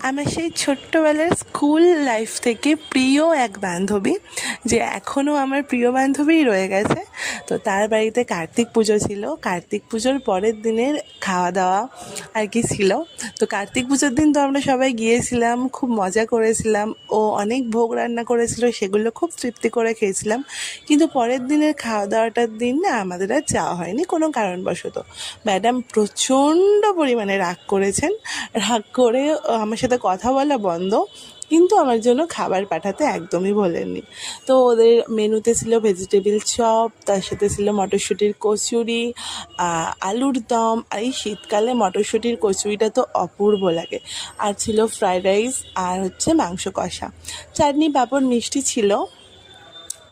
আমার সেই ছোট্টবেলার school life থেকে প্রিয় এক বান্ধবী, যে এখনও আমার প্রিয় বান্ধবীই রয়ে গেছে। তো তার বাড়িতে কার্তিক পুজো ছিল। কার্তিক পুজোর পরের দিনের খাওয়া দাওয়া আর কি ছিল। তো কার্তিক পুজোর দিন তো আমরা সবাই গিয়েছিলাম, খুব মজা করেছিলাম। ও অনেক ভোগ রান্না করেছিল, সেগুলো খুব তৃপ্তি করে খেয়েছিলাম। কিন্তু পরের দিনের খাওয়া দাওয়াটার দিন না আমাদের আর যাওয়া হয়নি কোনো কারণবশত। ম্যাডাম প্রচণ্ড পরিমাণে রাগ করেছেন। রাগ করে আমার সাথে কথা বলা বন্ধ, কিন্তু আমার জন্য খাবার পাঠাতে একদমই ভোলেননি। তো ওদের মেনুতে ছিল ভেজিটেবিল চপ, তার সাথে ছিল মটরশুঁটির কচুরি, আলুর দম। আর এই শীতকালে মটরশুঁটির কচুরিটা তো অপূর্ব লাগে। আর ছিল ফ্রাইড রাইস, আর হচ্ছে মাংস কষা, চাটনি, পাঁপড়, মিষ্টি ছিল।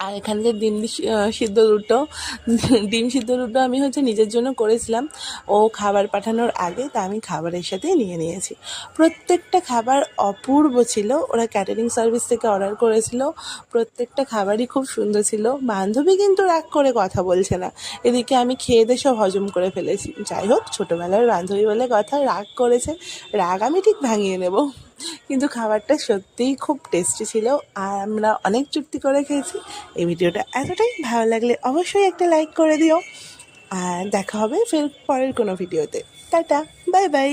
আর এখানে যে ডিম সিদ্ধ দুটো আমি হচ্ছে নিজের জন্য করেছিলাম। ও খাবার পাঠানোর আগে তা আমি খাবারের সাথে নিয়ে নিয়েছি। প্রত্যেকটা খাবার অপূর্ব ছিল। ওরা ক্যাটারিং সার্ভিস থেকে অর্ডার করেছিল। প্রত্যেকটা খাবারই খুব সুন্দর ছিল। বান্ধবী কিন্তু রাগ করে কথা বলছে না, এদিকে আমি খেয়ে দিয়ে সব হজম করে ফেলেছি। যাই হোক, ছোটোবেলার বান্ধবী বলে কথা, রাগ করেছে, রাগ আমি ঠিক ভাঙিয়ে নেব। কিন্তু খাবারটা সত্যিই খুব টেস্টি ছিল, আর আমরা অনেক তৃপ্তি করে খেয়েছি। এই ভিডিওটা এতটাই ভালো লাগলে অবশ্যই একটা লাইক করে দিও, আর দেখা হবে ফের পরের কোনো ভিডিওতে। Tata, bye bye.